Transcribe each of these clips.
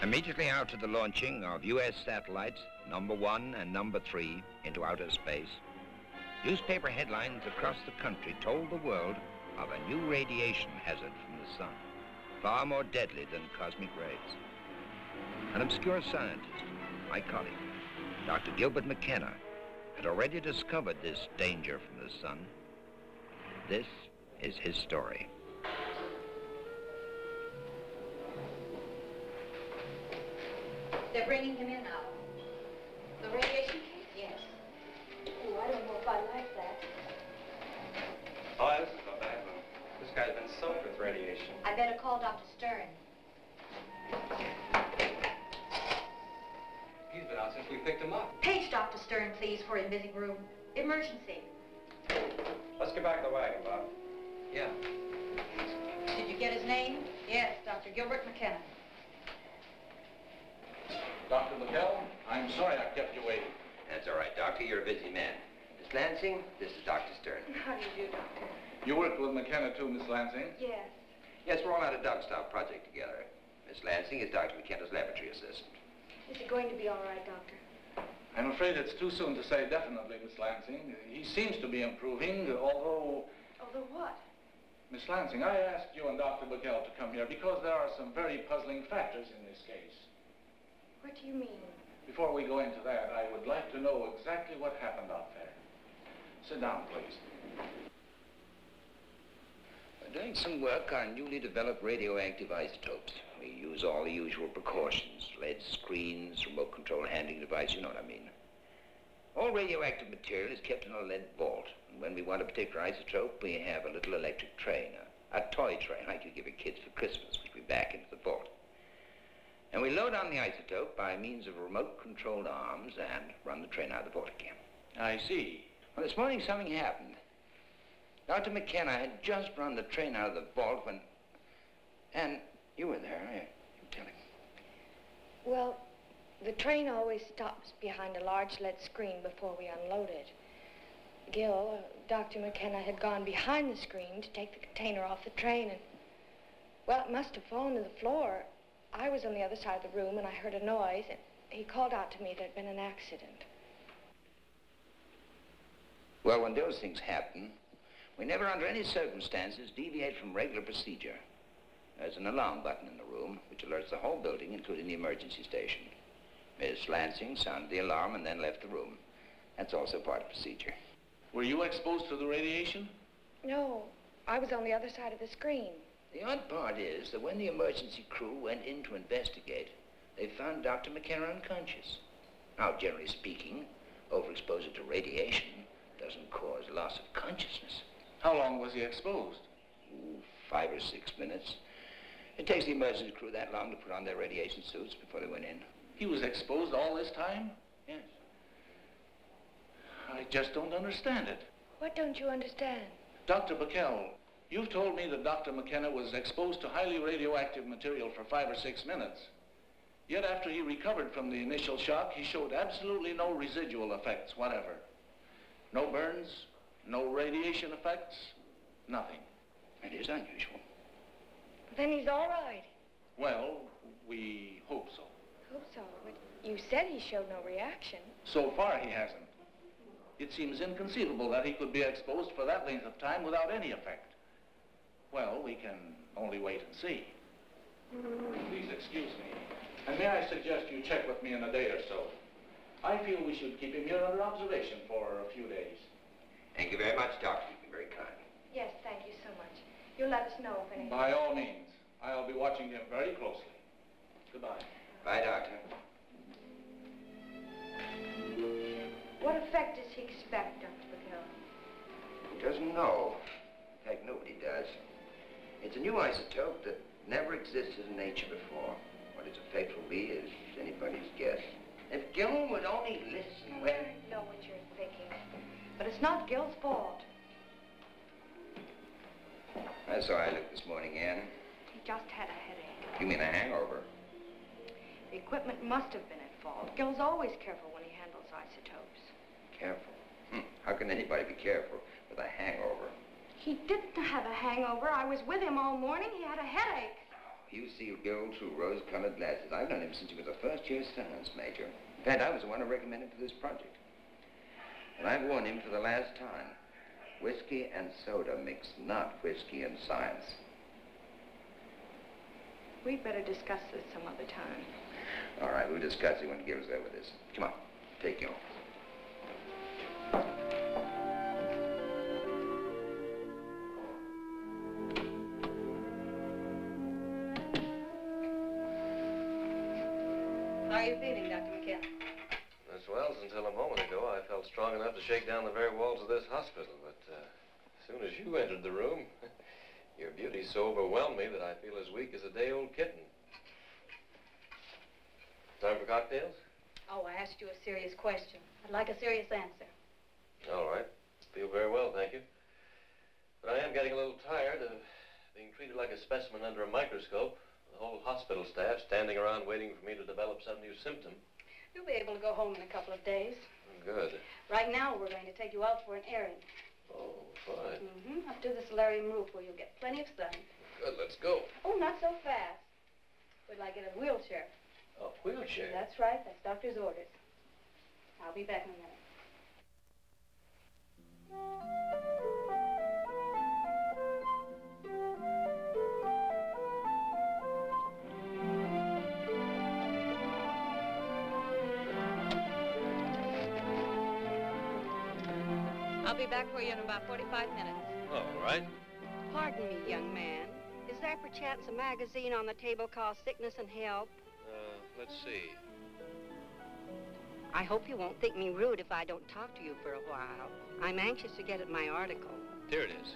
Immediately after the launching of U.S. satellites number 1 and number 3 into outer space, newspaper headlines across the country told the world of a new radiation hazard from the sun, far more deadly than cosmic rays. An obscure scientist, my colleague, Dr. Gilbert McKenna, had already discovered this danger from the sun. This is his story. They're bringing him in now. The radiation case? Yes. Oh, I don't know if I like that. Oh, this is a bad one. This guy's been soaked with radiation. I better call Dr. Stern. He's been out since we picked him up. Page Dr. Stern, please, for a visiting room. Emergency. Let's get back to the wagon, Bob. Yeah. Did you get his name? Yes, Dr. Gilbert McKenna. Dr. McKell, I'm sorry I kept you waiting. That's all right, Doctor. You're a busy man. Miss Lansing, this is Dr. Stern. How do you do, Doctor? You worked with McKenna, too, Miss Lansing? Yes. Yes, we're all at a dog-stop project together. Miss Lansing is Dr. McKenna's laboratory assistant. Is it going to be all right, Doctor? I'm afraid it's too soon to say definitely, Miss Lansing. He seems to be improving, although... Although what? Miss Lansing, I asked you and Dr. McKell to come here because there are some very puzzling factors in this case. What do you mean? Before we go into that, I would like to know exactly what happened out there. Sit down, please. We're doing some work on newly developed radioactive isotopes. We use all the usual precautions, lead screens, remote control handling device, you know what I mean. All radioactive material is kept in a lead vault. And when we want a particular isotope, we have a little electric train, a toy train like you give your kids for Christmas, which we back into the vault. And we load on the isotope by means of remote-controlled arms and run the train out of the vault again. I see. Well, this morning something happened. Dr. McKenna had just run the train out of the vault when... And you were there, you tell him. Well, the train always stops behind a large lead screen before we unload it. Gil, Dr. McKenna had gone behind the screen to take the container off the train and... Well, it must have fallen to the floor. I was on the other side of the room and I heard a noise and he called out to me there'd been an accident. Well, when those things happen, we never under any circumstances deviate from regular procedure. There's an alarm button in the room which alerts the whole building, including the emergency station. Miss Lansing sounded the alarm and then left the room. That's also part of procedure. Were you exposed to the radiation? No, I was on the other side of the screen. The odd part is that when the emergency crew went in to investigate, they found Dr. McKenna unconscious. Now, generally speaking, overexposure to radiation doesn't cause loss of consciousness. How long was he exposed? 5 or 6 minutes. It takes the emergency crew that long to put on their radiation suits before they went in. He was exposed all this time? Yes. I just don't understand it. What don't you understand? Dr. Backel, you've told me that Dr. McKenna was exposed to highly radioactive material for 5 or 6 minutes. Yet after he recovered from the initial shock, he showed absolutely no residual effects whatever. No burns, no radiation effects, nothing. It is unusual. Then he's all right. Well, we hope so. Hope so, but you said he showed no reaction. So far, he hasn't. It seems inconceivable that he could be exposed for that length of time without any effect. Well, we can only wait and see. Please excuse me. And may I suggest you check with me in a day or so? I feel we should keep him here under observation for a few days. Thank you very much, Doctor. You've been very kind. Yes, thank you so much. You'll let us know if anything... By all means. I'll be watching him very closely. Goodbye. Bye, Doctor. What effect does he expect, Dr. Backel? He doesn't know. In fact, nobody does. It's a new isotope that never existed in nature before. What its effect will be is anybody's guess. If Gil would only listen when... I know what you're thinking, but it's not Gil's fault. That's how I looked this morning, Ann. He just had a headache. You mean a hangover? The equipment must have been at fault. Gil's always careful when he handles isotopes. Careful? How can anybody be careful with a hangover? He didn't have a hangover. I was with him all morning. He had a headache. You see Gil through rose-colored glasses. I've known him since he was a first-year science major. In fact, I was the one who recommended him for this project. And I've warned him for the last time. Whiskey and soda mix, not whiskey and science. We'd better discuss this some other time. All right, we'll discuss it when Gil's there with us. Come on, take Gil. How are you feeling, Dr. McKenna? As well, until a moment ago, I felt strong enough to shake down the very walls of this hospital. But as soon as you entered the room, your beauty so overwhelmed me that I feel as weak as a day-old kitten. Time for cocktails? Oh, I asked you a serious question. I'd like a serious answer. All right. Feel very well, thank you. But I am getting a little tired of being treated like a specimen under a microscope. The whole hospital staff standing around waiting for me to develop some new symptom. You'll be able to go home in a couple of days. Good. Right now, we're going to take you out for an airing. Oh, fine. Up to the solarium roof where you'll get plenty of sun. Good, let's go. Oh, not so fast. We'd like it in a wheelchair. A wheelchair? That's right. That's doctor's orders. I'll be back in a minute. I'll be back for you in about 45 minutes. All right. Pardon me, young man. Is there perchance a magazine on the table called Sickness and Health? Let's see. I hope you won't think me rude if I don't talk to you for a while. I'm anxious to get at my article. Here it is.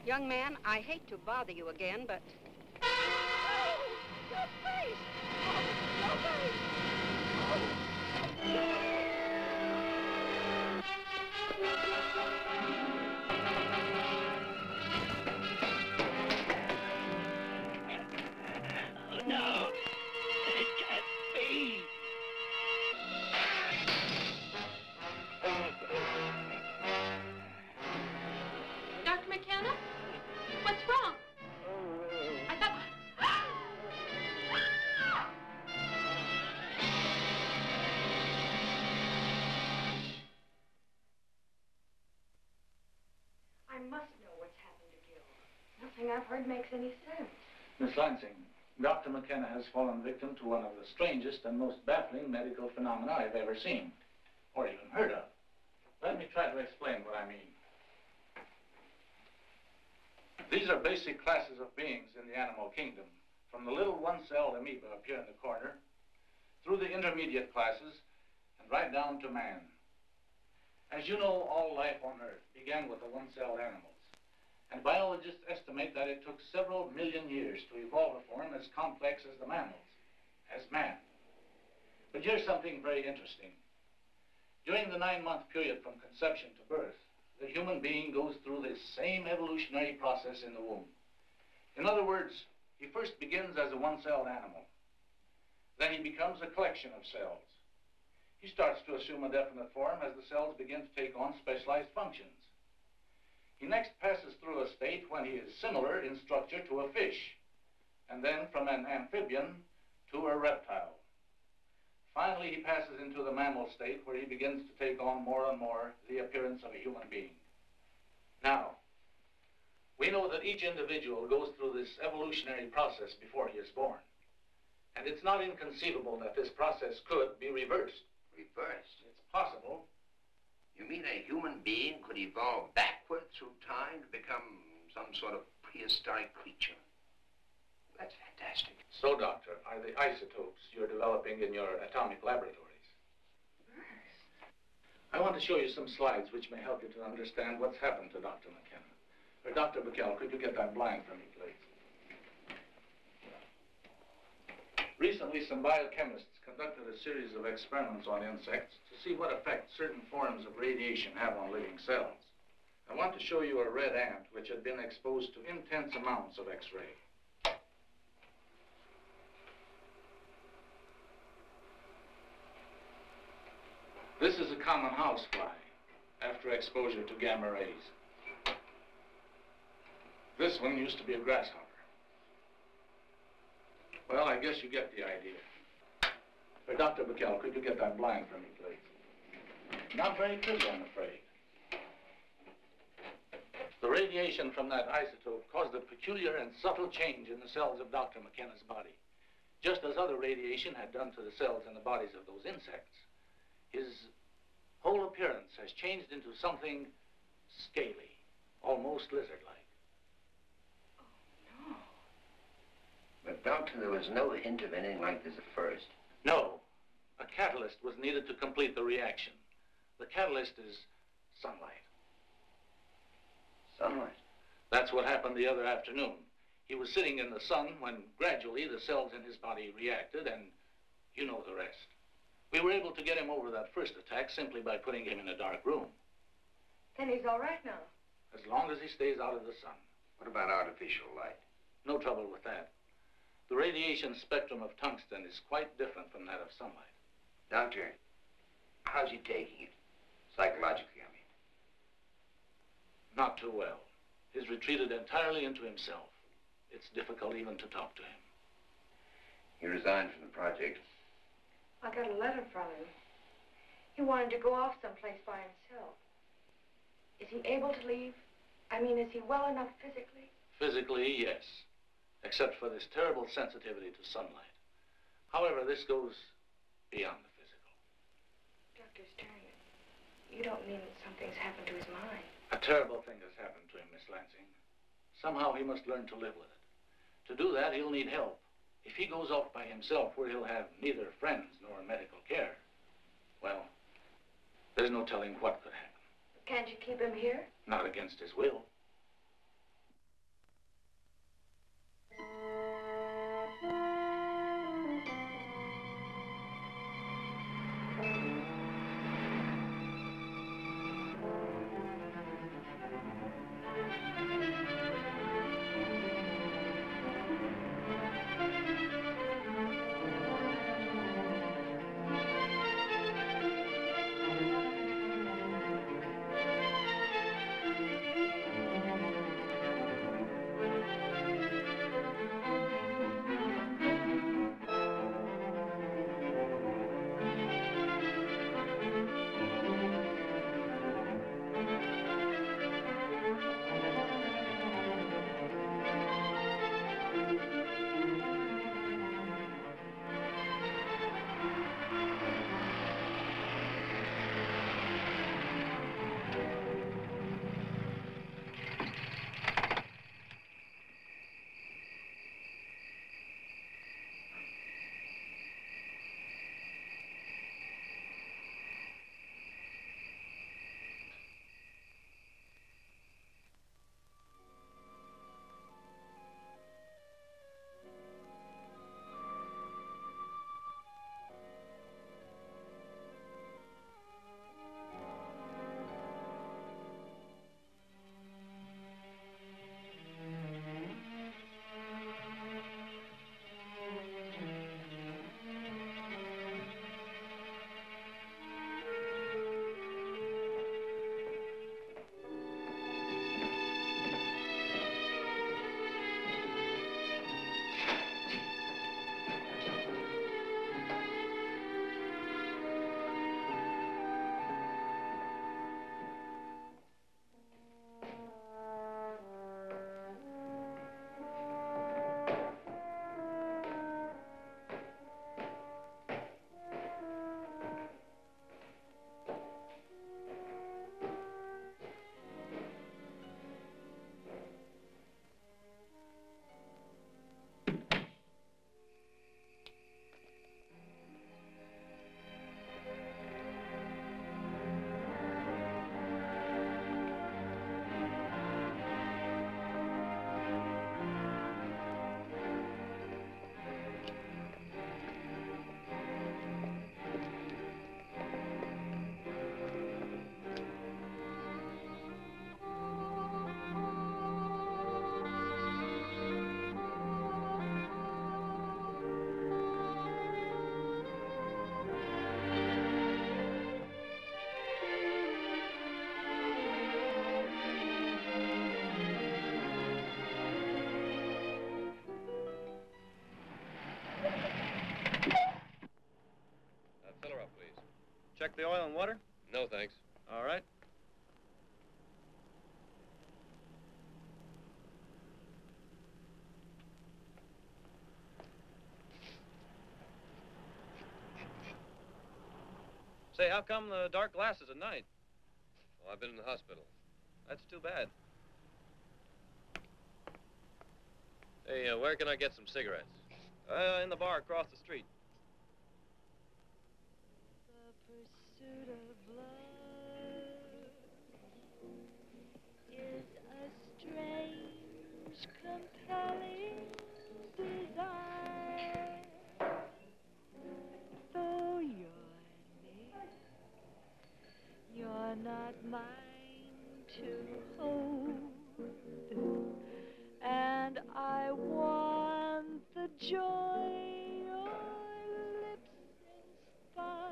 Young man, I hate to bother you again, but... Oh, your face! Oh, your face! Oh, no, it can't be. Dr. McKenna? What's wrong? I thought... I must know what's happened to Gil. Nothing I've heard makes any sense. Miss Lansing, Dr. McKenna has fallen victim to one of the strangest and most baffling medical phenomena I've ever seen, or even heard of. Let me try to explain what I mean. These are basic classes of beings in the animal kingdom, from the little one-celled amoeba up here in the corner, through the intermediate classes, and right down to man. As you know, all life on Earth began with the one-celled animals, and biologists estimate that it took several million years to evolve a form as complex as the mammals, as man. But here's something very interesting. During the 9-month period from conception to birth, the human being goes through this same evolutionary process in the womb. In other words, he first begins as a one-celled animal. Then he becomes a collection of cells. He starts to assume a definite form as the cells begin to take on specialized functions. He next passes through a state when he is similar in structure to a fish, and then from an amphibian to a reptile. Finally, he passes into the mammal state where he begins to take on more and more the appearance of a human being. Now, we know that each individual goes through this evolutionary process before he is born. And it's not inconceivable that this process could be reversed. Reversed? It's possible. You mean a human being could evolve backward through time to become some sort of prehistoric creature? That's fantastic. So, Doctor, are the isotopes you're developing in your atomic laboratories? Yes. I want to show you some slides which may help you to understand what's happened to Dr. McKenna. Or Dr. Bacall, could you get that blind for me, please? Recently, some biochemists conducted a series of experiments on insects to see what effect certain forms of radiation have on living cells. I want to show you a red ant which had been exposed to intense amounts of X-ray. This is a common housefly after exposure to gamma rays. This one used to be a grasshopper. Well, I guess you get the idea. Dr. Bacall, could you get that blind for me, please? Not very pretty, I'm afraid. The radiation from that isotope caused a peculiar and subtle change in the cells of Dr. McKenna's body, just as other radiation had done to the cells in the bodies of those insects. His whole appearance has changed into something scaly, almost lizard-like. Oh, no. But, Doctor, there was no hint of anything like this at first. No. A catalyst was needed to complete the reaction. The catalyst is sunlight. Sunlight? That's what happened the other afternoon. He was sitting in the sun when gradually the cells in his body reacted, and you know the rest. We were able to get him over that first attack simply by putting him in a dark room. Then he's all right now. As long as he stays out of the sun. What about artificial light? No trouble with that. The radiation spectrum of tungsten is quite different from that of sunlight. Doctor, how's he taking it? Psychologically, I mean. Not too well. He's retreated entirely into himself. It's difficult even to talk to him. He resigned from the project. I got a letter from him. He wanted to go off someplace by himself. Is he able to leave? I mean, is he well enough physically? Physically, yes. Except for this terrible sensitivity to sunlight. However, this goes beyond the physical. Dr. Stern, you don't mean that something's happened to his mind? A terrible thing has happened to him, Miss Lansing. Somehow he must learn to live with it. To do that, he'll need help. If he goes off by himself where he'll have neither friends nor medical care, well, there's no telling what could happen. Can't you keep him here? Not against his will. water? No, thanks. All right. Say, how come the dark glasses at night? Well, I've been in the hospital. That's too bad. Hey, where can I get some cigarettes? In the bar across the street. The pursuit of love is a strange, compelling desire. Though you're near, you're not mine to hold. And I want the joy your lips inspire.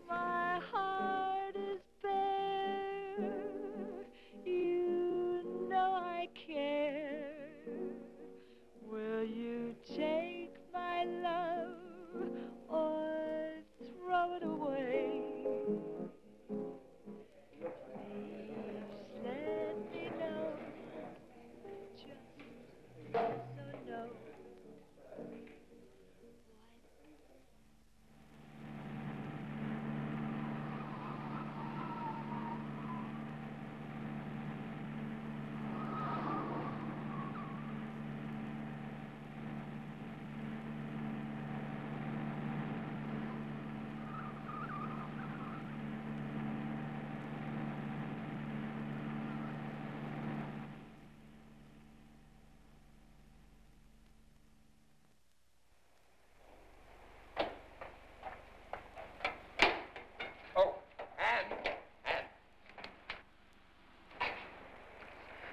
My heart is bare. You know I care. Will you take my love or throw it away? Please let me know. Just yes or no.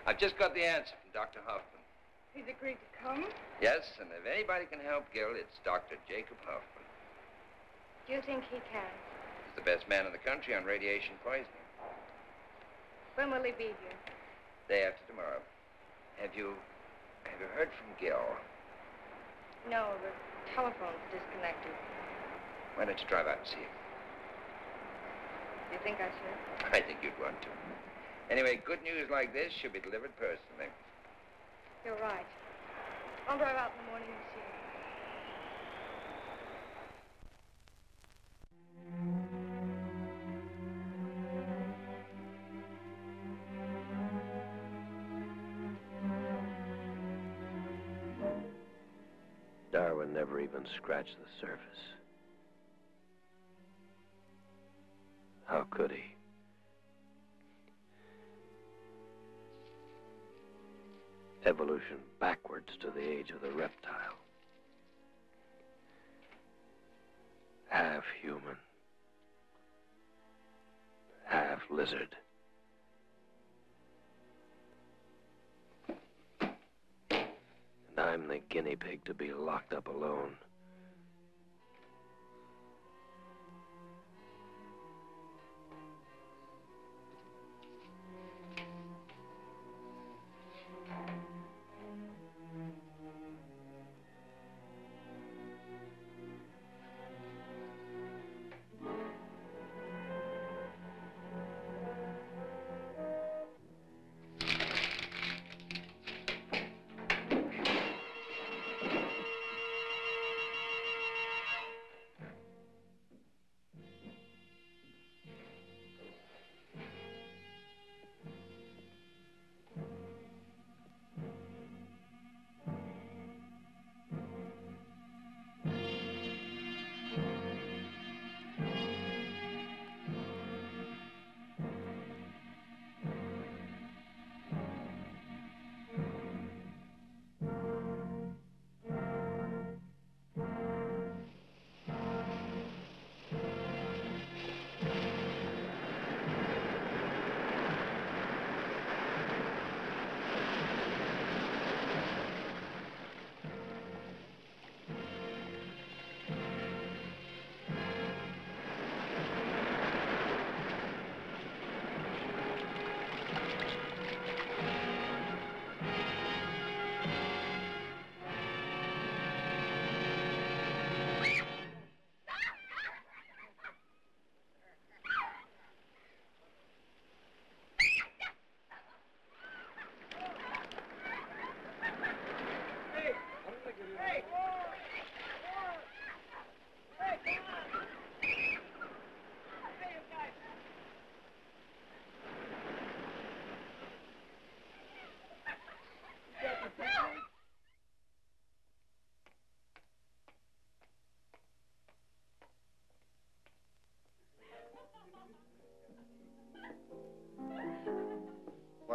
I've just got the answer from Dr. Hoffman. He's agreed to come? Yes, and if anybody can help Gil, it's Dr. Jacob Hoffman. Do you think he can? He's the best man in the country on radiation poisoning. When will he be here? Day after tomorrow. Have you heard from Gil? No, the telephone's disconnected. Why don't you drive out and see him? You think I should? I think you'd want to. Anyway, good news like this should be delivered personally. You're right. I'll drive out in the morning and see him. Darwin never even scratched the surface. How could he? Evolution backwards to the age of the reptile. Half human, half lizard. And I'm the guinea pig to be locked up alone.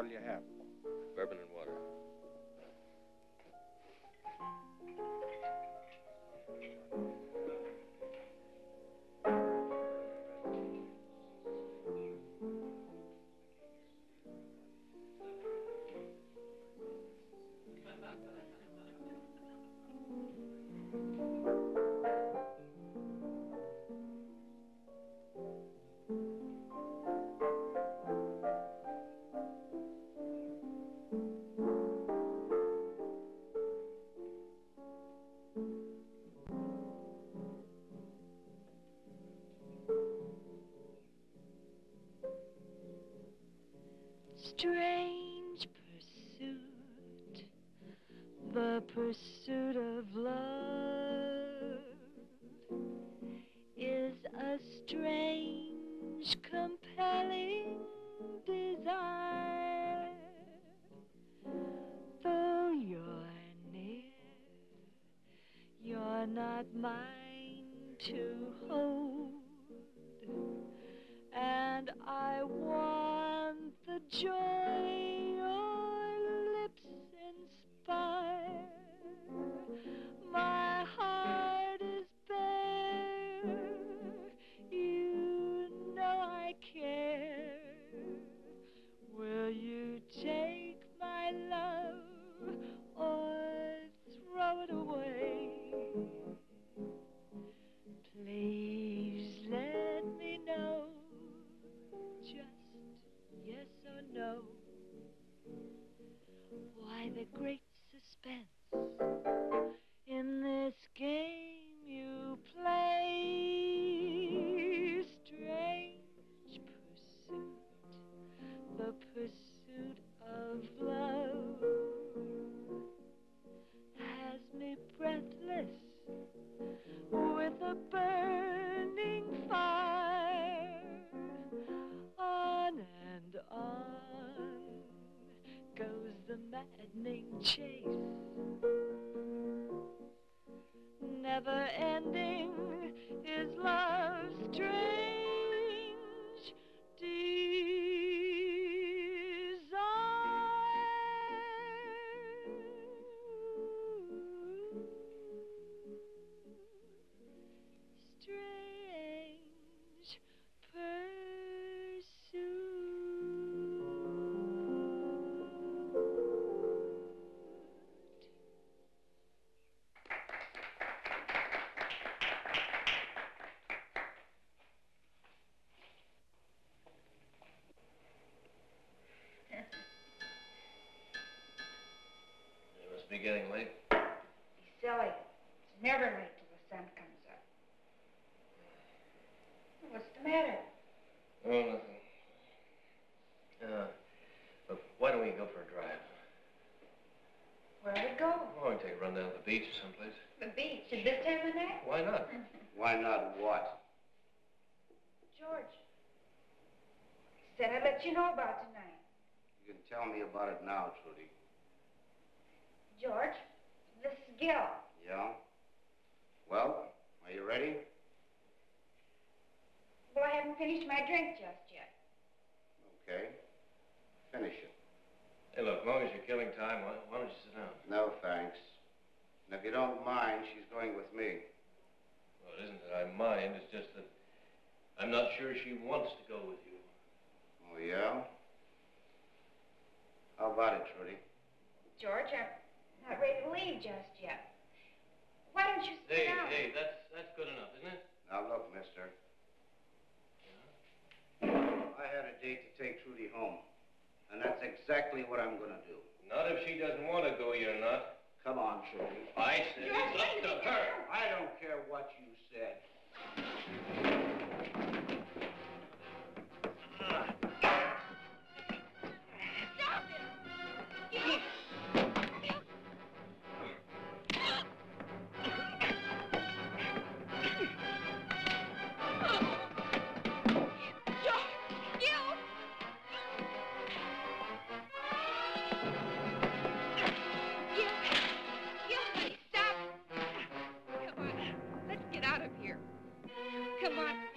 What'll you have? Bourbon and water. Strange pursuit, the pursuit of love is a strange, compelling desire. Though you're near, you're not mine to hold. And I want the joy your lips inspire. My heart is bare. You know I care. Will you take my love or throw it away? Please let me know. Just yes or no. Why the great suspense in this game you play? Strange pursuit, the pursuit of love has me breathless with a burning fire. On and on goes the maddening chase, never ending is love's strange strange It must be getting late. Be silly. It's never late till the sun comes up. What's the matter? Oh, nothing. Look, why don't we go for a drive? Where do we go? Oh, we can take a run down to the beach or someplace. The beach. At this time of night? Why not? Why not what? George. Said I'd let you know about tonight. You can tell me about it now, Trudy. George, this is Gil. Yeah? Well, are you ready? Well, I haven't finished my drink just yet. Okay. Finish it. Hey, look, as long as you're killing time, why don't you sit down? No, thanks. And if you don't mind, she's going with me. Well, it isn't that I mind. It's just that I'm not sure she wants to go with you. Oh, yeah? How about it, Trudy? George, I'm not ready to leave just yet. Why don't you sit down? Hey, that's good enough, isn't it? Now, look, mister. I had a date to take Trudy home. And that's exactly what I'm going to do. Not if she doesn't want to go, you're not. Come on, Trudy. I said it's up to her. I don't care what you said. Stop it! Come on.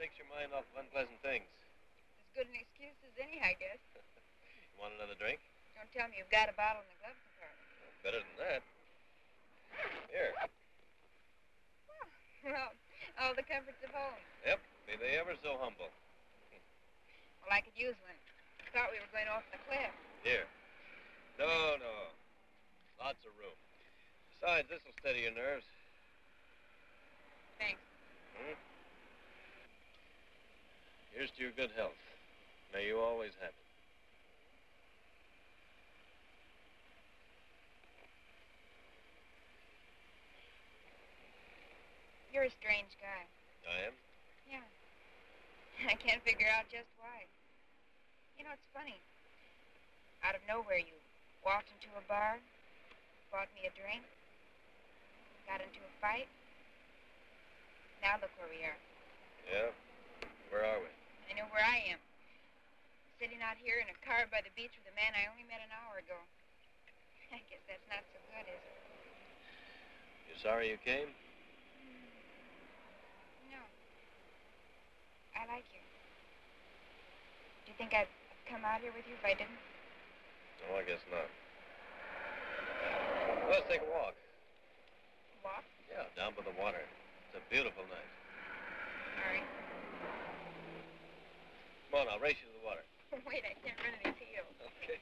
takes your mind off of unpleasant things. As good an excuse as any, I guess. You want another drink? Don't tell me you've got a bottle in the glove compartment. Better than that. Here. Well, all the comforts of home. Yep, be they ever so humble. Well, I could use one. I thought we were going off the cliff. Here. No, no. Lots of room. Besides, this will steady your nerves. Thanks. Hmm? Here's to your good health. May you always have it. You're a strange guy. I am? Yeah. I can't figure out just why. You know, it's funny. Out of nowhere, you walked into a bar, bought me a drink, got into a fight. Now look where we are. Yeah? Where are we? I know where I am. Sitting out here in a car by the beach with a man I only met an hour ago. I guess that's not so good, is it? You sorry you came? No. I like you. Do you think I'd come out here with you if I didn't? No, I guess not. Let's take a walk. Walk? Yeah, down by the water. It's a beautiful night. All right. Come on, I'll race you to the water. Wait, I can't run in these heels. Okay.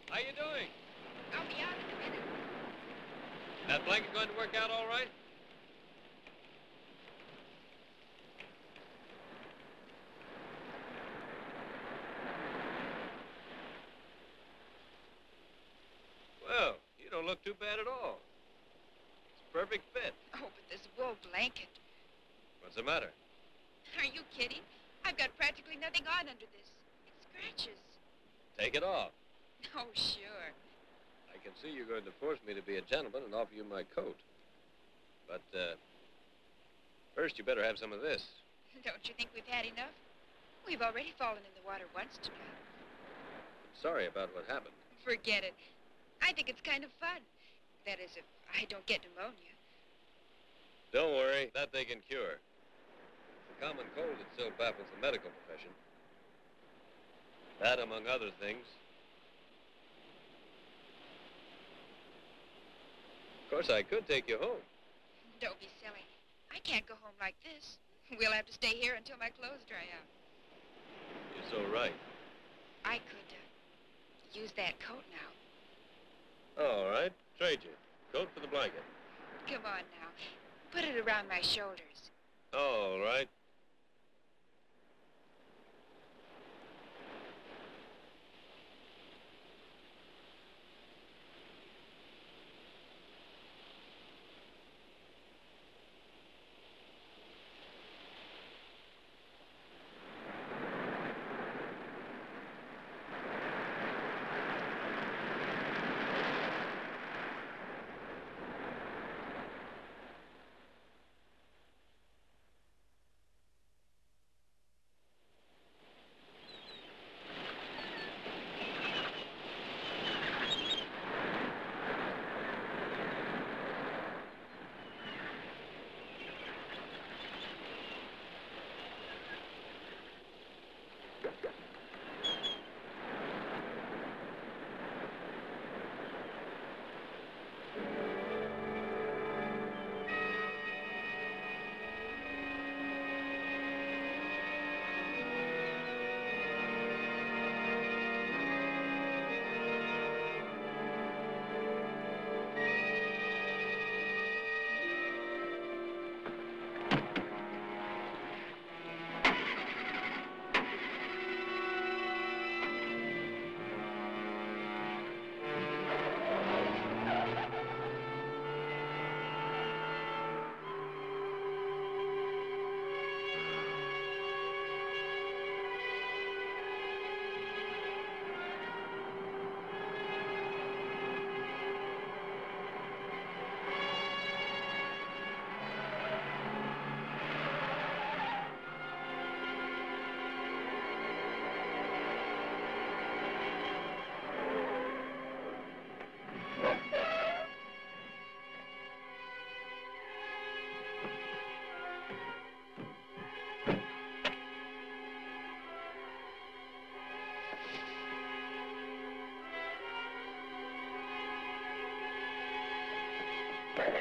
How you doing? I'll be out in a minute. That blanket going to work out all right? Well, you don't look too bad at all. It's a perfect fit. Oh, but this wool blanket. What's the matter? Are you kidding? I've got practically nothing on under this. It scratches. Take it off. Oh, sure. I can see you're going to force me to be a gentleman and offer you my coat. But, first you better have some of this. Don't you think we've had enough? We've already fallen in the water once tonight. I'm sorry about what happened. Forget it. I think it's kind of fun. That is, if I don't get pneumonia. Don't worry, that they can cure. It's the common cold that still baffles the medical profession. That, among other things. Of course, I could take you home. Don't be silly. I can't go home like this. We'll have to stay here until my clothes dry out. You're so right. I could use that coat now. All right, trade you. Coat for the blanket. Come on now. Put it around my shoulders. All right. Gil?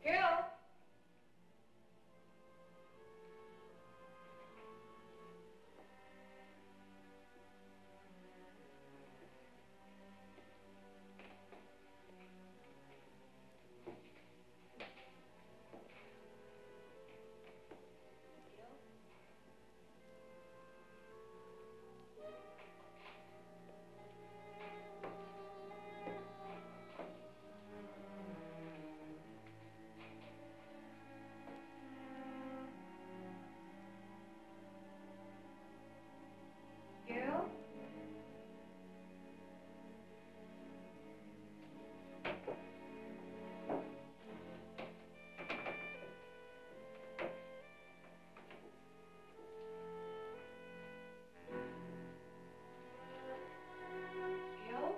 Gil? Gil? Gil?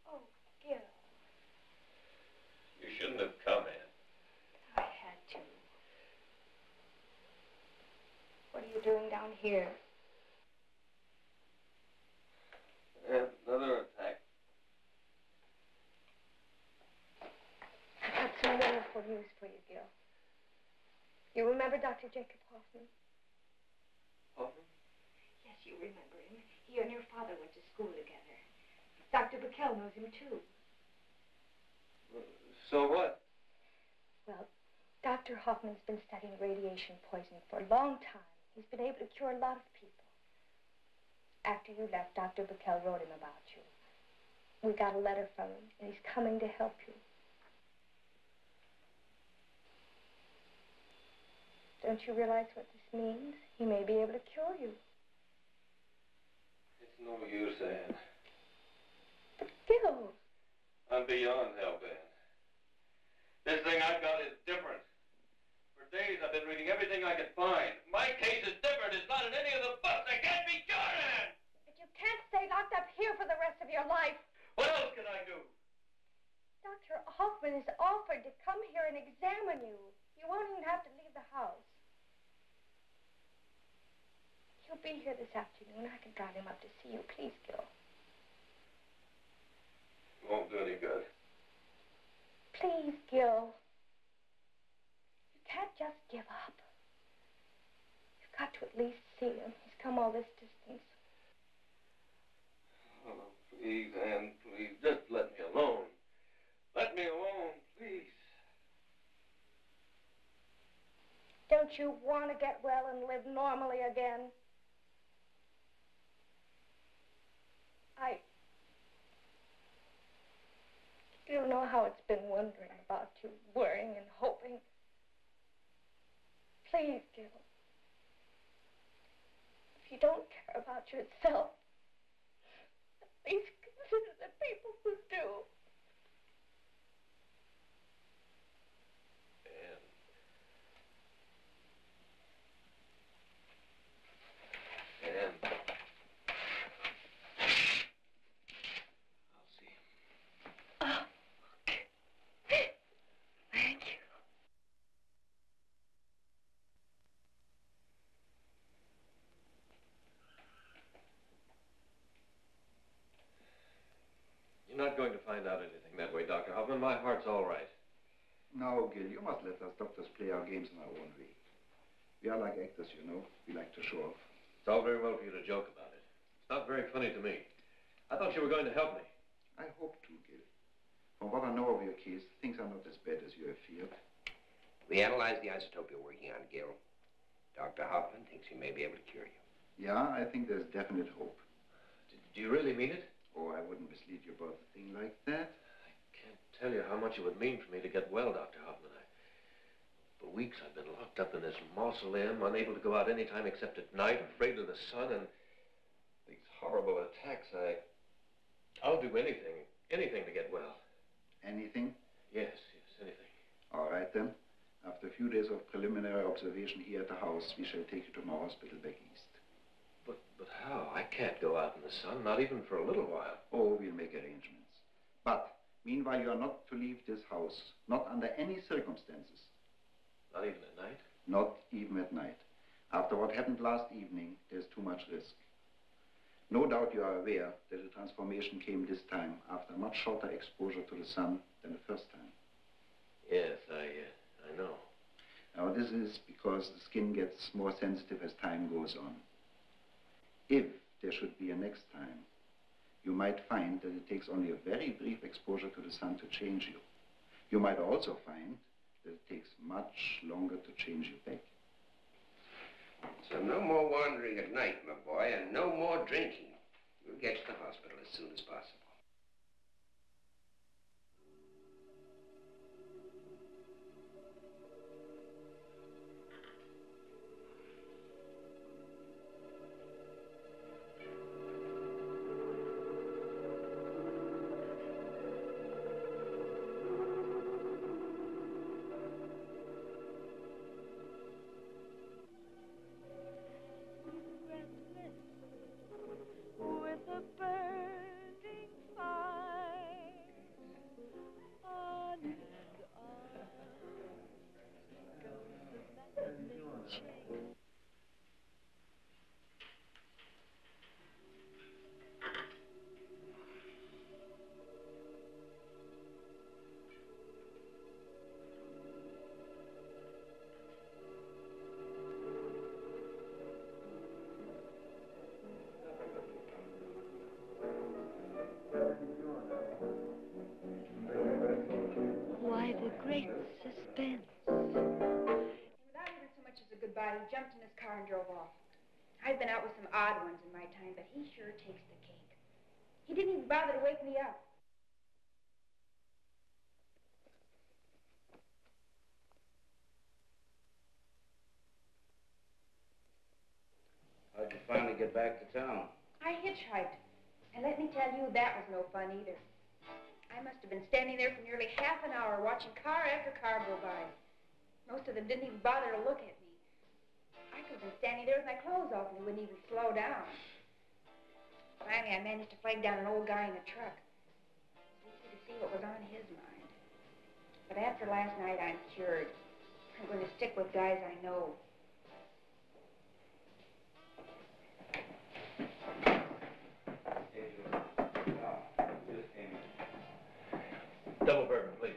Oh, Gil. You shouldn't have come in. I had to. What are you doing down here? Another attack. I got some wonderful news for you, Gil. You remember Dr. Jacob Hoffman? Hoffman? Yes, you remember him. He and your father went to school together. Dr. Backel knows him, too. So what? Well, Dr. Hoffman's been studying radiation poisoning for a long time. He's been able to cure a lot of people. After you left, Dr. Backel wrote him about you. We got a letter from him, and he's coming to help you. Don't you realize what this means? He may be able to cure you. It's no use, Anne. But Gil. I'm beyond help, Anne. This thing I've got is different. For days I've been reading everything I could find. My case is different. It's not in any of the books. I can't be cured, Anne! But you can't stay locked up here for the rest of your life. What else can I do? Dr. Hoffman has offered to come here and examine you. You won't even have to leave the house. He'll be here this afternoon. I can drive him up to see you. Please, Gil. It won't do any good. Please, Gil. You can't just give up. You've got to at least see him. He's come all this distance. Oh, please, Anne, please. Just let me alone. Let me alone, please. Don't you want to get well and live normally again? You don't know how it's been wondering about you, worrying and hoping. Please, Gil. If you don't care about yourself, at least consider the people who do. Anne. I'll see him. You're not going to find out anything that way, Dr. Hoffman. My heart's all right. No, Gil, you must let us doctors play our games in our own way. We are like actors, you know. We like to show off. It's all very well for you to joke about it. It's not very funny to me. I thought you were going to help me. I hope to, Gil. From what I know of your case, things are not as bad as you have feared. We analyzed the isotope you're working on, Gil. Dr. Hoffman thinks he may be able to cure you. Yeah, I think there's definite hope. Do you really mean it? Oh, I wouldn't mislead you about a thing like that. I can't tell you how much it would mean for me to get well, Dr. Hoffman. For weeks I've been locked up in this mausoleum, unable to go out any time except at night, afraid of the sun, and these horrible attacks. I'll do anything to get well. Anything? Yes, anything. All right, then. After a few days of preliminary observation here at the house, we shall take you to my hospital back east. But how? I can't go out in the sun, not even for a little while. Oh, we'll make arrangements. But, meanwhile, you are not to leave this house, not under any circumstances. Not even at night? Not even at night. After what happened last evening, there's too much risk. No doubt you are aware that the transformation came this time after much shorter exposure to the sun than the first time. Yes, I know. Now, this is because the skin gets more sensitive as time goes on. If there should be a next time, you might find that it takes only a very brief exposure to the sun to change you. You might also find that it takes much longer to change you back. So no more wandering at night, my boy, and no more drinking. You'll get to the hospital as soon as possible. Great suspense. Without even so much as a goodbye, he jumped in his car and drove off. I've been out with some odd ones in my time, but he sure takes the cake. He didn't even bother to wake me up. How'd you finally get back to town? I hitchhiked. And let me tell you, that was no fun either. I must have been standing there for nearly half an hour watching car after car go by. Most of them didn't even bother to look at me. I could have been standing there with my clothes off and they wouldn't even slow down. Finally, I managed to flag down an old guy in a truck. It was easy to see what was on his mind. But after last night, I'm cured. I'm going to stick with guys I know. Double bourbon, please.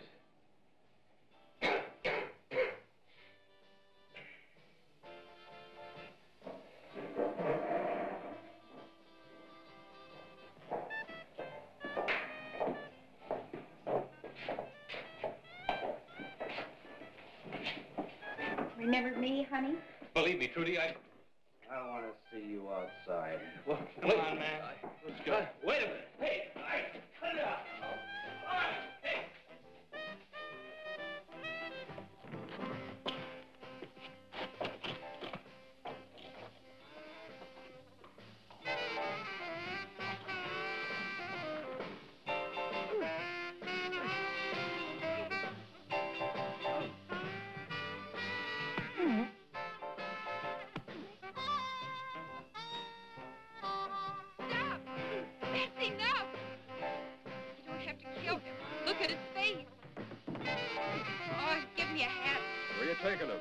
Remember me, honey? Believe me, Trudy, I want to see you outside. Well, come on, man. Let's go. Wait a minute. Hey, cut it out. Taking him?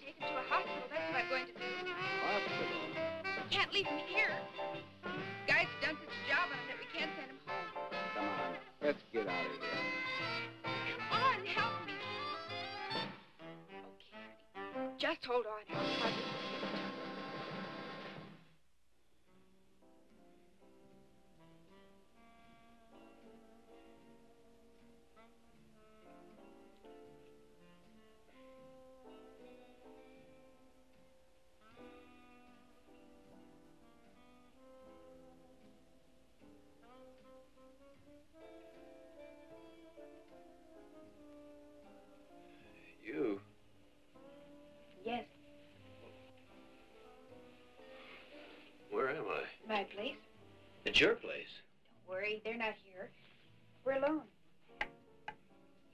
Take him to a hospital. That's what I'm going to do. Hospital? Can't leave him here. Guys have done such a job on him that we can't send him home. Come on. Let's get out of here. Come on, help me. Okay. Just hold on. I'll try to... You? Yes, Where am I? my place. At your place. Don't worry, they're not here. We're alone.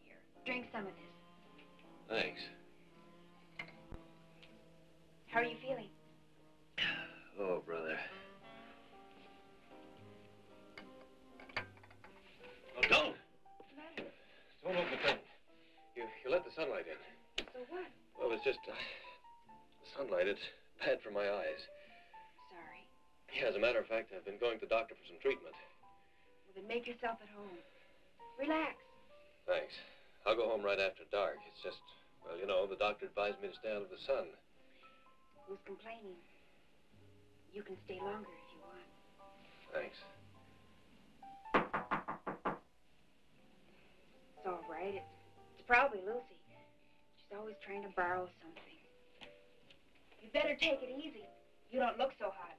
Here, drink some of this. Thanks. How are you feeling? Oh, brother. Oh, don't! What's the matter? Don't open the curtain. You let the sunlight in. So what? Well, it's just... the sunlight, it's bad for my eyes. Sorry. Yeah, as a matter of fact, I've been going to the doctor for some treatment. Well, then make yourself at home. Relax. Thanks. I'll go home right after dark. It's just, well, you know, the doctor advised me to stay out of the sun. Who's complaining? You can stay longer if you want. Thanks. It's all right. It's probably Lucy. She's always trying to borrow something. You better take it easy. You don't look so hot.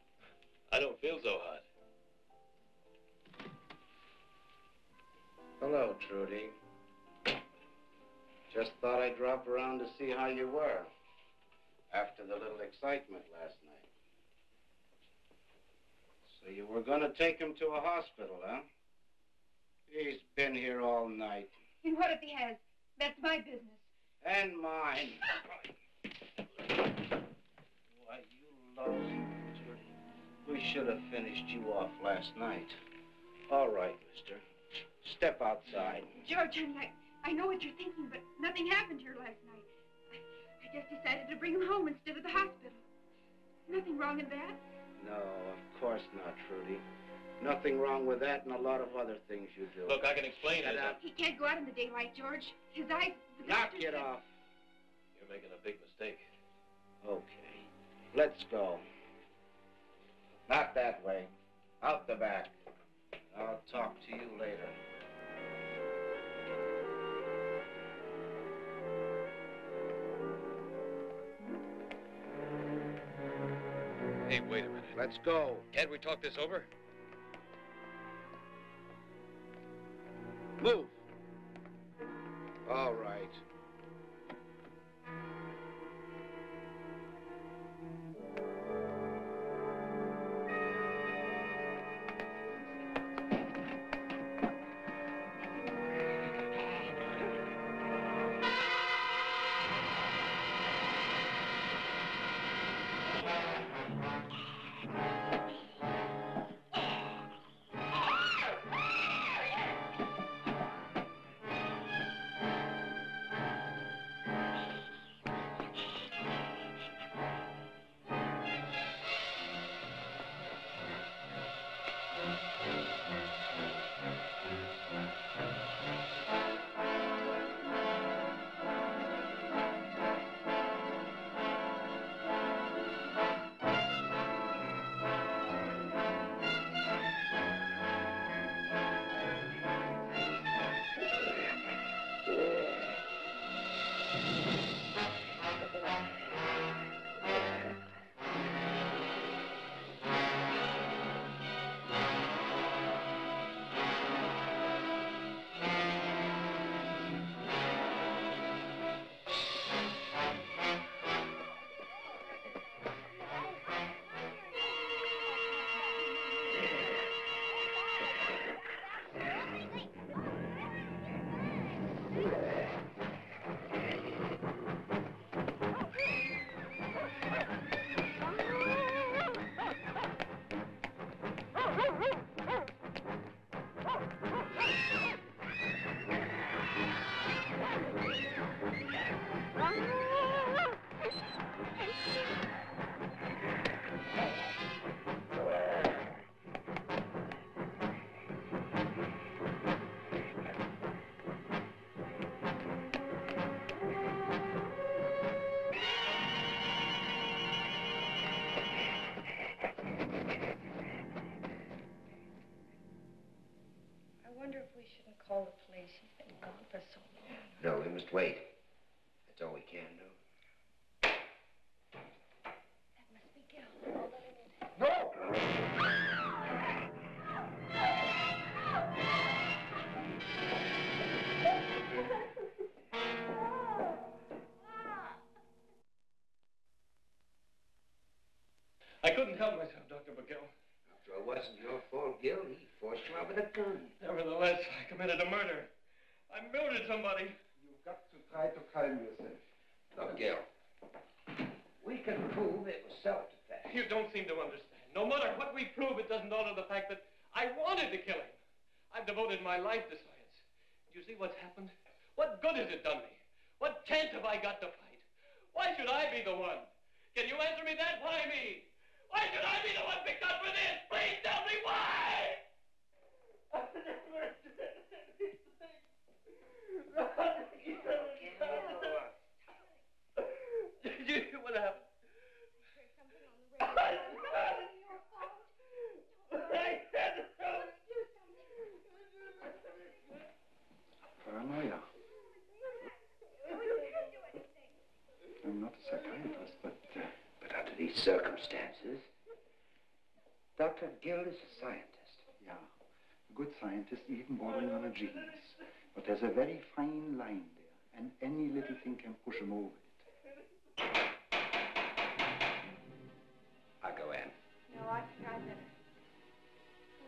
I don't feel so hot. Hello, Trudy. Just thought I'd drop around to see how you were after the little excitement last night. So you were going to take him to a hospital, huh? He's been here all night. And what if he has? That's my business. And mine. Why, you lousy Trudy. We should have finished you off last night. All right, mister. Step outside. George, honey, I know what you're thinking, but nothing happened here last night. I just decided to bring him home instead of the hospital. Nothing wrong in that? No, of course not, Trudy. Nothing wrong with that and a lot of other things you do. Look, I can explain it. He can't go out in the daylight, George. His eyes... Knock it off. You're making a big mistake. Okay. Let's go. Not that way. Out the back. I'll talk to you later. Hey, wait a minute. Let's go. Can't we talk this over? Move. All right. I wonder if we shouldn't call the police. He's been gone for so long. No, we must wait. That's all we can do. That must be Gil. No! I couldn't help myself, Dr. McGill. After all, it wasn't your fault, Gil. He forced you out with a gun. Nevertheless, I committed a murder. I murdered somebody. You've got to try to calm yourself. Look, Gil, we can prove it was self-defense. You don't seem to understand. No matter what we prove, it doesn't alter the fact that I wanted to kill him. I've devoted my life to science. Do you see what's happened? What good has it done me? What chance have I got to fight? Why should I be the one? Can you answer me that? Why me? Why should I be the one picked up for this? Please tell me why! I've never done anything. What happened? Paranoia. I'm not a psychiatrist, but under these circumstances, Dr. Gil is a scientist. yeah, a good scientist even bordering on a genius. But there's a very fine line there, and any little thing can push him over it. I'll go in. No, I think I better.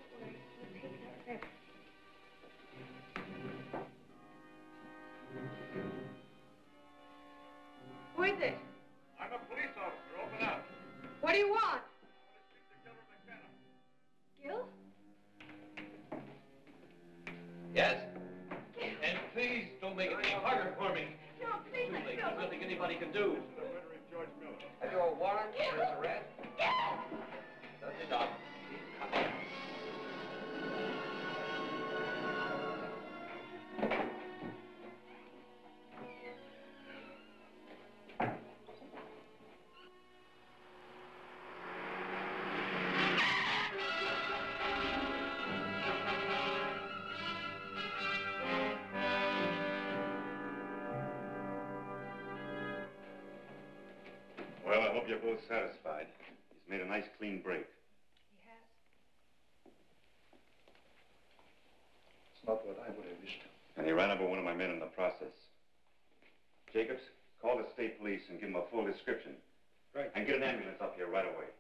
Don't worry, we'll take care of everything. Who is it? I'm a police officer. Open up. What do you want? Gil? Yes? And please don't make it any harder for me. No, please, Too late. Gil. There's nothing anybody can do. Have you a warrant for his arrest? Does it not? Well, I hope you're both satisfied. He's made a nice, clean break. He has. It's not what I would have wished. And he ran over one of my men in the process. Jacobs, call the state police and give them a full description. Right. And get an ambulance up here right away.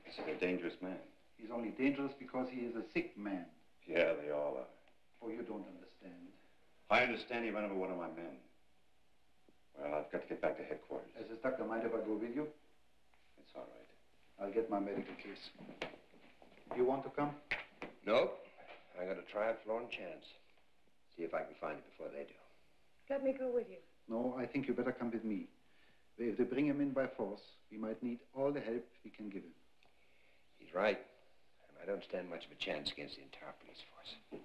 He's a dangerous man. He's only dangerous because he is a sick man. Yeah, they all are. Oh, you don't understand. I understand he ran over one of my men. Well, I've got to get back to headquarters. As this doctor, mind if I go with you? It's all right. I'll get my medical case. You want to come? Nope. I got to try a forlorn chance. See if I can find it before they do. Let me go with you. No, I think you better come with me. If they bring him in by force, we might need all the help we can give him. He's right. And I don't stand much of a chance against the entire police force.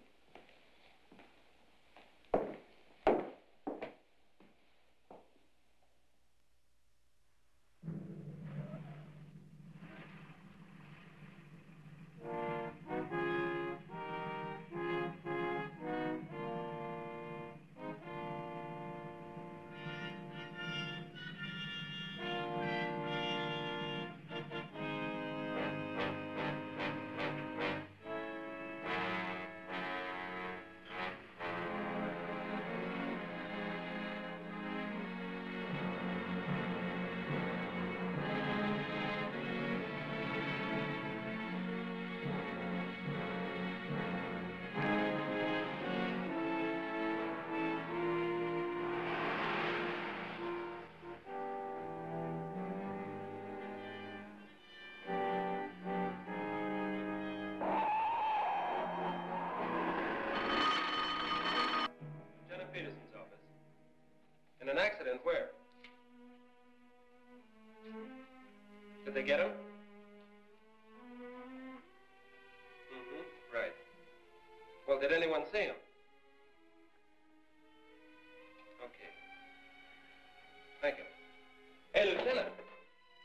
Peterson's office. In an accident, where? Did they get him? Right. Well, did anyone see him? Okay. Thank you. Hey, Lieutenant.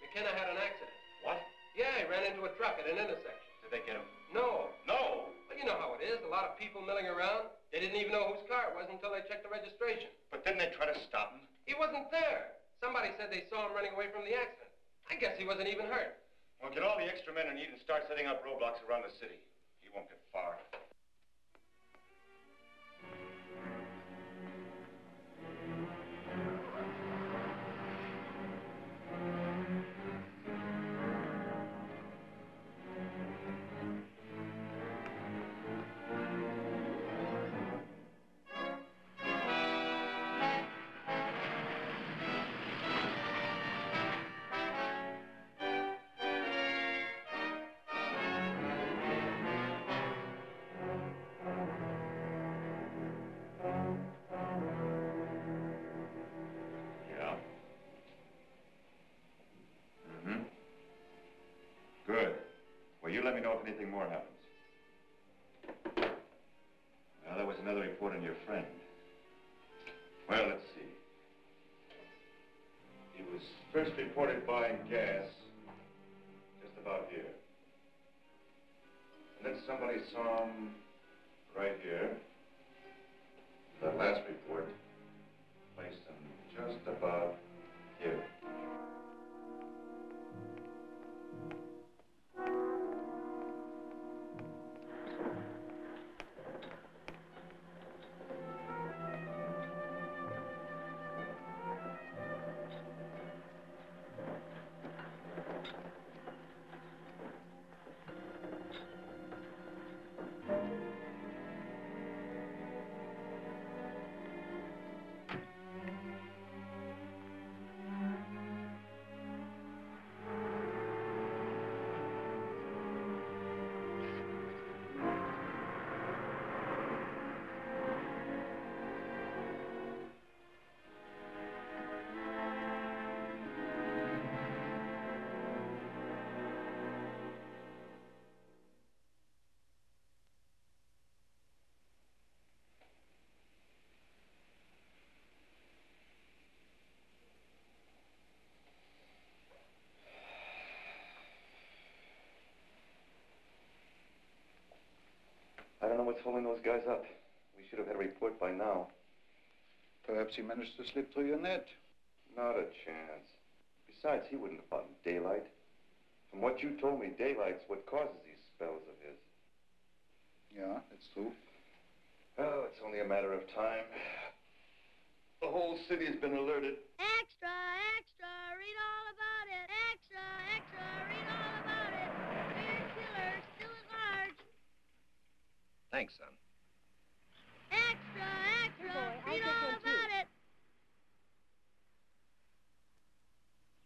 McKenna had an accident. What? Yeah, he ran into a truck at an intersection. Did they get him? No. No! Well, you know how is, a lot of people milling around. They didn't even know whose car it was until they checked the registration. But didn't they try to stop him? He wasn't there. Somebody said they saw him running away from the accident. I guess he wasn't even hurt. Well, get all the extra men you need and start setting up roadblocks around the city. He won't get far. Good. Well, you let me know if anything more happens. Well, there was another report on your friend. Well, let's see. He was first reported buying gas just about here. And then somebody saw him right here. That last report placed him just about here. I don't know what's holding those guys up. We should have had a report by now. Perhaps he managed to slip through your net. Not a chance. Besides, he wouldn't have fought in daylight. From what you told me, daylight's what causes these spells of his. Yeah, that's true. Oh, it's only a matter of time. The whole city's been alerted. Extra, extra, read all about it. Extra, extra, read all about it. Weird killer, still at large. Thanks, son. Extra, extra, read all about it.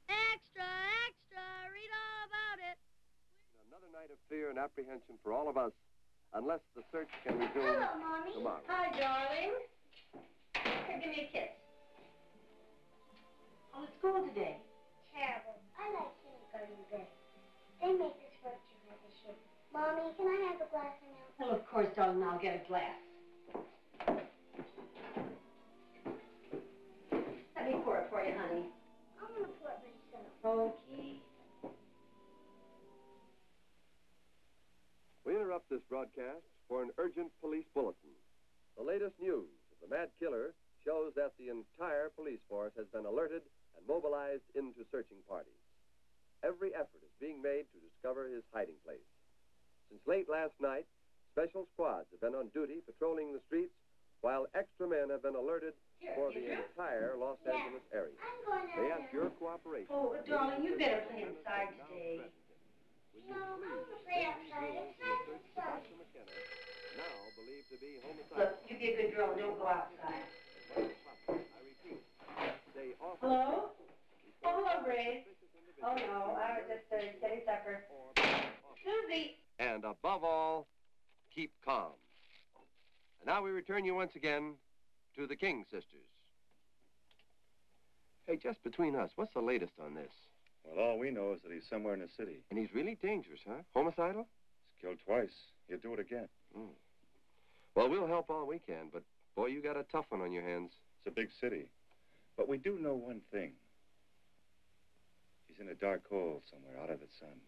Extra, extra, read all about it. Another night of fear and apprehension for all of us, unless the search can resume Hello, Mommy. tomorrow. Hi, darling. Here, give me a kiss. How was school today? Terrible. I like kindergarten best. They make us work too hard this year. Mommy, can I have a glass of milk? Well, of course, darling, I'll get a glass. Let me pour it for you, honey. I'm going to pour it myself. Okay. We interrupt this broadcast for an urgent police bulletin. The latest news of the mad killer shows that the entire police force has been alerted and mobilized into searching parties. Every effort is being made to discover his hiding place. Since late last night, special squads have been on duty patrolling the streets, while extra men have been alerted for the entire Los Angeles area. They ask your cooperation. Oh, darling, you better play inside today. No, I'm going to play outside. Inside the sun. Now believed to be homicidal. Look, you be a good girl and don't go outside. I repeat, they offer... Hello? Oh, hello, Grace. Oh, no, I was just getting supper. Susie! And above all, keep calm. And now we return you once again to the King sisters. Hey, just between us, what's the latest on this? Well, all we know is that he's somewhere in the city. And he's really dangerous, huh? Homicidal? He's killed twice. He'll do it again. Mm. Well, we'll help all we can, but boy, you got a tough one on your hands. It's a big city. But we do know one thing. He's in a dark hole somewhere out of the sun.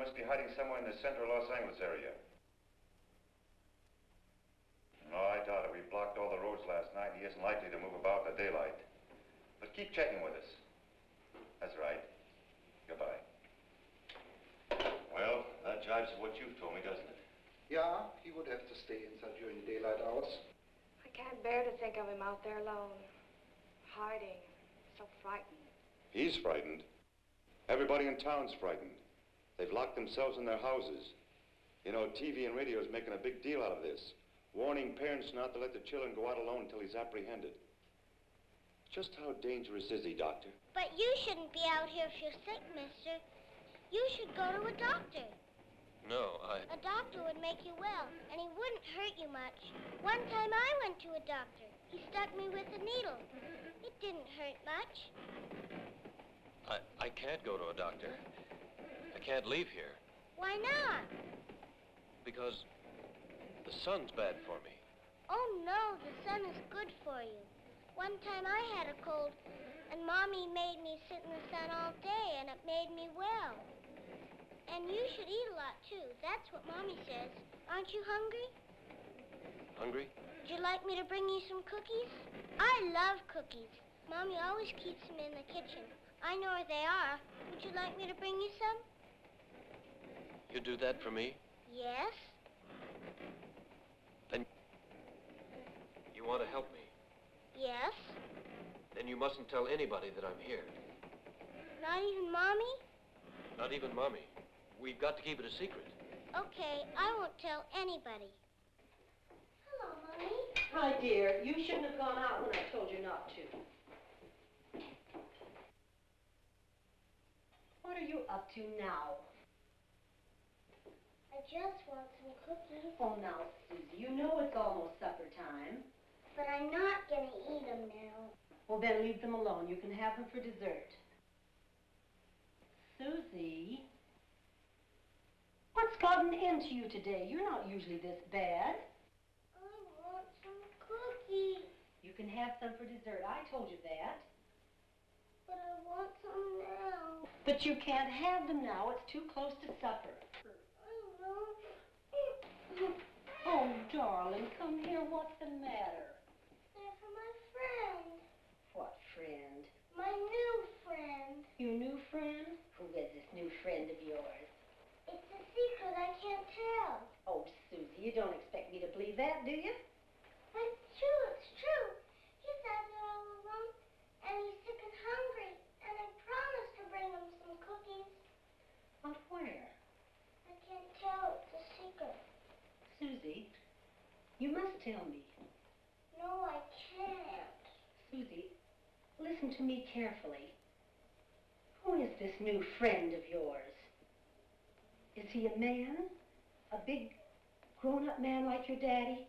must be hiding somewhere in the central Los Angeles area. No, I doubt it. We blocked all the roads last night. He isn't likely to move about in the daylight. But keep checking with us. That's right. Goodbye. Well, that jives with what you've told me, doesn't it? Yeah, he would have to stay inside during the daylight hours. I can't bear to think of him out there alone, hiding, so frightened. He's frightened. Everybody in town's frightened. They've locked themselves in their houses. You know, TV and radio is making a big deal out of this, warning parents not to let their children go out alone until he's apprehended. Just how dangerous is he, Doctor? But you shouldn't be out here if you're sick, mister. You should go to a doctor. No, A doctor would make you well, and he wouldn't hurt you much. One time I went to a doctor. He stuck me with a needle. It didn't hurt much. I can't go to a doctor. I can't leave here. Why not? Because the sun's bad for me. Oh, no, the sun is good for you. One time I had a cold, and Mommy made me sit in the sun all day, and it made me well. And you should eat a lot, too. That's what Mommy says. Aren't you hungry? Hungry? Would you like me to bring you some cookies? I love cookies. Mommy always keeps them in the kitchen. I know where they are. Would you like me to bring you some? You do that for me? Yes. Then you want to help me? Yes. Then you mustn't tell anybody that I'm here. Not even Mommy? Not even Mommy. We've got to keep it a secret. Okay, I won't tell anybody. Hello, Mommy. Hi, dear. You shouldn't have gone out when I told you not to. What are you up to now? I just want some cookies. Oh, now, Susie, you know it's almost supper time. But I'm not going to eat them now. Well, then leave them alone. You can have them for dessert. Susie, what's gotten into you today? You're not usually this bad. I want some cookies. You can have some for dessert. I told you that. But I want some now. But you can't have them now. It's too close to supper. I don't know. Oh, darling, come here. What's the matter? They're for my friend. What friend? My new friend. Your new friend? Who is this new friend of yours? It's a secret I can't tell. Oh, Susie, you don't expect me to believe that, do you? But it's true, it's true. He's out there all alone, and he's sick and hungry, and I promised to bring him some cookies. But where? I can't tell, it's a secret. Susie, you must tell me. No, I can't. Susie, listen to me carefully. Who is this new friend of yours? Is he a man? A big, grown-up man like your daddy?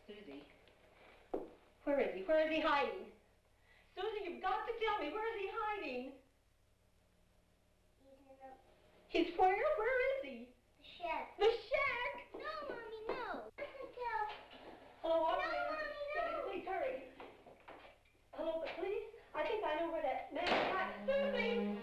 Susie, where is he? Where is he hiding? Susie, you've got to tell me, where is he hiding? He's in the He's where? Where is he? shack. The shack! No, Mommy, no. Listen, tell. Hello, operator. No, Mommy, no. Please hurry. Hello, but please, I think I know where that man is. Susie!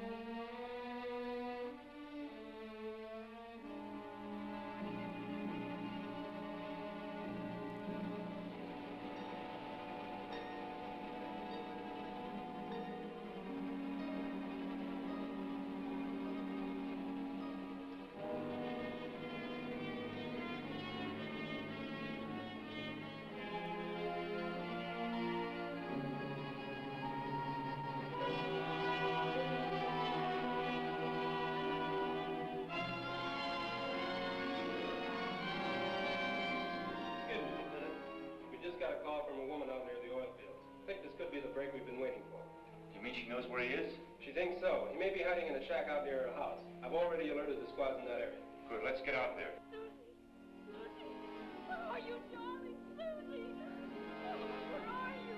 Got a call from a woman out near the oil fields. I think this could be the break we've been waiting for. You mean she knows where he is? She thinks so. He may be hiding in a shack out near her house. I've already alerted the squads in that area. Good, let's get out there. Where are you, darling Susie? Where are you?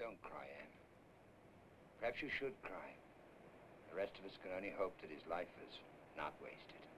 Don't cry, Anne. Perhaps you should cry. The rest of us can only hope that his life was not wasted.